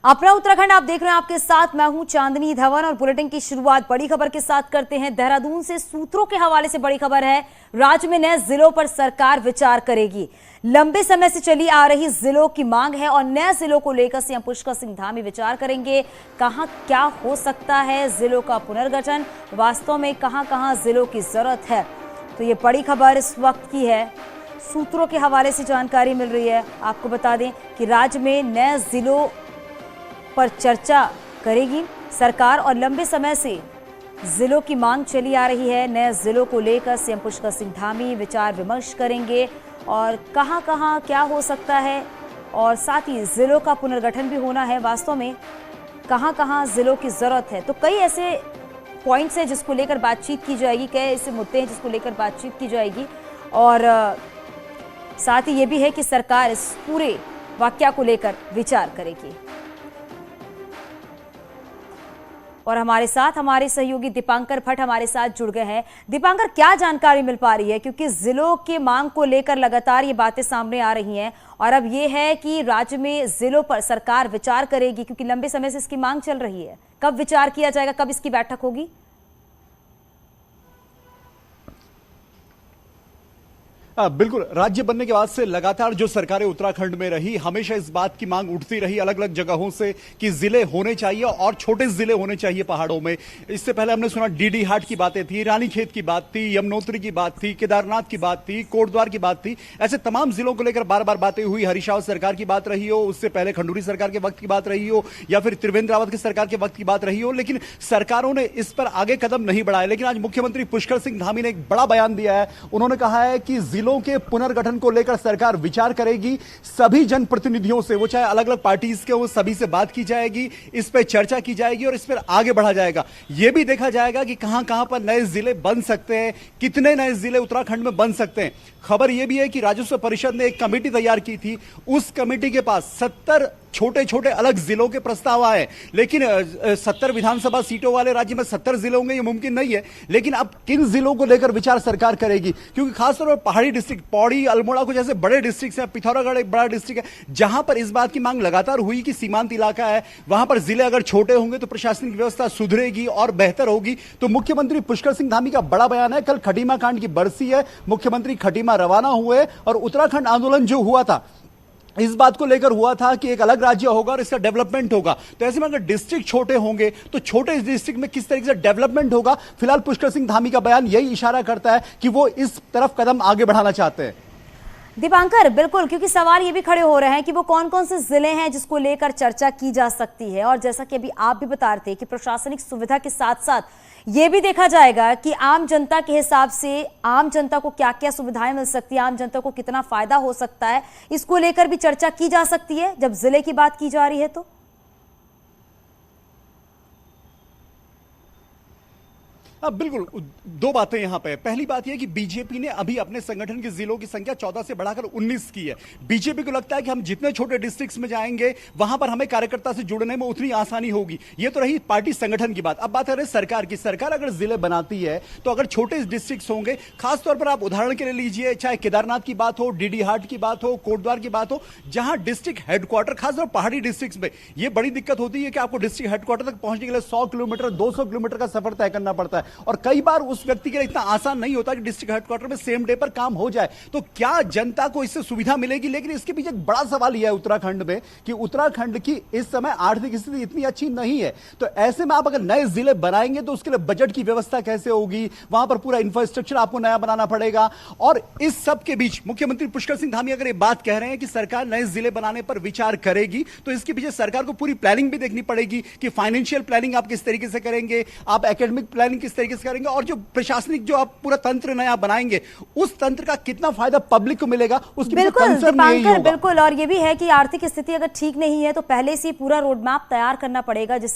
अपना उत्तराखंड आप देख रहे हैं, आपके साथ मैं हूं चांदनी धवन और बुलेटिन की शुरुआत बड़ी खबर के साथ करते हैं। देहरादून से सूत्रों के हवाले से बड़ी खबर है, राज्य में नए जिलों पर सरकार विचार करेगी। लंबे समय से चली आ रही जिलों की मांग है और नए जिलों को लेकर सीएम पुष्कर सिंह धामी विचार करेंगे। कहां क्या हो सकता है जिलों का पुनर्गठन, वास्तव में कहां जिलों की जरूरत है, तो ये बड़ी खबर इस वक्त की है। सूत्रों के हवाले से जानकारी मिल रही है। आपको बता दें कि राज्य में नए जिलों पर चर्चा करेगी सरकार और लंबे समय से जिलों की मांग चली आ रही है। नए जिलों को लेकर सीएम पुष्कर सिंह धामी विचार विमर्श करेंगे और कहां क्या हो सकता है और साथ ही जिलों का पुनर्गठन भी होना है। वास्तव में कहां जिलों की जरूरत है, तो कई ऐसे पॉइंट्स हैं जिसको लेकर बातचीत की जाएगी, कई ऐसे मुद्दे हैं जिसको लेकर बातचीत की जाएगी और साथ ही ये भी है कि सरकार इस पूरे वाकया को लेकर विचार करेगी। और हमारे साथ हमारे सहयोगी दीपांकर भट्ट हमारे साथ जुड़ गए हैं। दीपांकर, क्या जानकारी मिल पा रही है, क्योंकि जिलों के मांग को लेकर लगातार ये बातें सामने आ रही हैं और अब ये है कि राज्य में जिलों पर सरकार विचार करेगी, क्योंकि लंबे समय से इसकी मांग चल रही है। कब विचार किया जाएगा, कब इसकी बैठक होगी? बिल्कुल, राज्य बनने के बाद से लगातार जो सरकारें उत्तराखंड में रही, हमेशा इस बात की मांग उठती रही अलग अलग जगहों से कि जिले होने चाहिए और छोटे जिले होने चाहिए पहाड़ों में। इससे पहले हमने सुना डीडी हाट की बातें थी, रानीखेत की बात थी, यमुनोत्री की बात थी, केदारनाथ की बात थी, कोटद्वार की बात थी। ऐसे तमाम जिलों को लेकर बार बार बातें हुई। हरीश रावत सरकार की बात रही हो, उससे पहले खंडूरी सरकार के वक्त की बात रही हो, या फिर त्रिवेंद्र रावत की सरकार के वक्त की बात रही हो, लेकिन सरकारों ने इस पर आगे कदम नहीं बढ़ाया। लेकिन आज मुख्यमंत्री पुष्कर सिंह धामी ने एक बड़ा बयान दिया है। उन्होंने कहा है कि जिलों के पुनर्गठन को लेकर सरकार विचार करेगी। सभी जनप्रतिनिधियों से, वो चाहे अलग अलग पार्टीज के हो, सभी से बात की जाएगी, इस पर चर्चा की जाएगी और इस पर आगे बढ़ा जाएगा। यह भी देखा जाएगा कि कहां पर नए जिले बन सकते हैं, कितने नए जिले उत्तराखंड में बन सकते हैं। खबर यह भी है कि राजस्व परिषद ने एक कमेटी तैयार की थी, उस कमेटी के पास 70 छोटे छोटे अलग जिलों के प्रस्ताव आए, लेकिन 70 विधानसभा सीटों वाले राज्य में 70 जिले होंगे, ये मुमकिन नहीं है। लेकिन अब किन जिलों को लेकर विचार सरकार करेगी, क्योंकि खासतौर पर पहाड़ी डिस्ट्रिक्ट, पौड़ी, अल्मोड़ा को जैसे बड़े डिस्ट्रिक्ट हैं, पिथौरागढ़ एक बड़ा डिस्ट्रिक्ट है, जहां पर इस बात की मांग लगातार हुई कि सीमांत इलाका है, वहां पर जिले अगर छोटे होंगे तो प्रशासनिक व्यवस्था सुधरेगी और बेहतर होगी। तो मुख्यमंत्री पुष्कर सिंह धामी का बड़ा बयान है। कल खटीमा कांड की बरसी है, मुख्यमंत्री खटीमा रवाना हुए और उत्तराखंड आंदोलन जो हुआ था, इस बात को लेकर हुआ था कि एक अलग राज्य होगा और इसका डेवलपमेंट होगा। तो ऐसे में अगर डिस्ट्रिक्ट छोटे होंगे तो छोटे डिस्ट्रिक्ट में किस तरीके से डेवलपमेंट होगा, फिलहाल पुष्कर सिंह धामी का बयान यही इशारा करता है कि वो इस तरफ कदम आगे बढ़ाना चाहते हैं। दीपांकर, बिल्कुल, क्योंकि सवाल ये भी खड़े हो रहे हैं कि वो कौन कौन से जिले हैं जिसको लेकर चर्चा की जा सकती है, और जैसा कि अभी आप भी बता रहे थे कि प्रशासनिक सुविधा के साथ साथ ये भी देखा जाएगा कि आम जनता के हिसाब से आम जनता को क्या क्या सुविधाएं मिल सकती है, आम जनता को कितना फायदा हो सकता है, इसको लेकर भी चर्चा की जा सकती है जब जिले की बात की जा रही है। तो बिल्कुल, दो बातें यहां पे। पहली बात यह कि बीजेपी ने अभी अपने संगठन के जिलों की संख्या 14 से बढ़ाकर 19 की है। बीजेपी को लगता है कि हम जितने छोटे डिस्ट्रिक्ट्स में जाएंगे वहां पर हमें कार्यकर्ता से जुड़ने में उतनी आसानी होगी। यह तो रही पार्टी संगठन की बात। अब बात करें सरकार की। सरकार अगर जिले बनाती है तो अगर छोटे डिस्ट्रिक्ट्स होंगे, खासतौर पर आप उदाहरण के लिए लीजिए, चाहे केदारनाथ की बात हो, डीडी हाट की बात हो, कोटद्वार की बात हो, जहां डिस्ट्रिक्ट हेडक्वार्टर, खासतौर पहाड़ी डिस्ट्रिक्ट्स में यह बड़ी दिक्कत होती है कि आपको डिस्ट्रिक्ट हेडक्वार्टर तक पहुंचने के लिए 100 किलोमीटर 200 किलोमीटर का सफर तय करना पड़ता है और कई बार उस व्यक्ति के लिए इतना आसान नहीं होता कि डिस्ट्रिक्ट हेडक्वार्टर में सेम डे पर काम हो जाए। तो क्या जनता को इससे सुविधा मिलेगी? लेकिन इसके पीछे एक बड़ा सवाल यह है उत्तराखंड में कि उत्तराखंड की इस समय आर्थिक स्थिति इतनी अच्छी नहीं है। तो ऐसे में आप अगर नए जिले बनाएंगे तो उसके लिए बजट की व्यवस्था कैसे होगी, वहां पर पूरा इंफ्रास्ट्रक्चर आपको नया बनाना पड़ेगा। और इस सब के बीच मुख्यमंत्री पुष्कर सिंह धामी अगर ये बात कह रहे हैं कि सरकार नए जिले बनाने पर विचार करेगी, तो इसके पीछे सरकार को पूरी प्लानिंग भी देखनी पड़ेगी कि फाइनेंशियल प्लानिंग आप किस तरीके से करेंगे, आप एकेडमिक प्लानिंग किस तरीके से करेंगे, और जो प्रशासनिक जो आप पूरा तंत्र नया बनाएंगे उस तंत्र का कितना फायदा पब्लिक को मिलेगा, उसकी बिल्कुल दीपांकर, बिल्कुल। और ये भी है कि आर्थिक स्थिति अगर ठीक नहीं है तो पहले से पूरा रोड मैप तैयार करना पड़ेगा।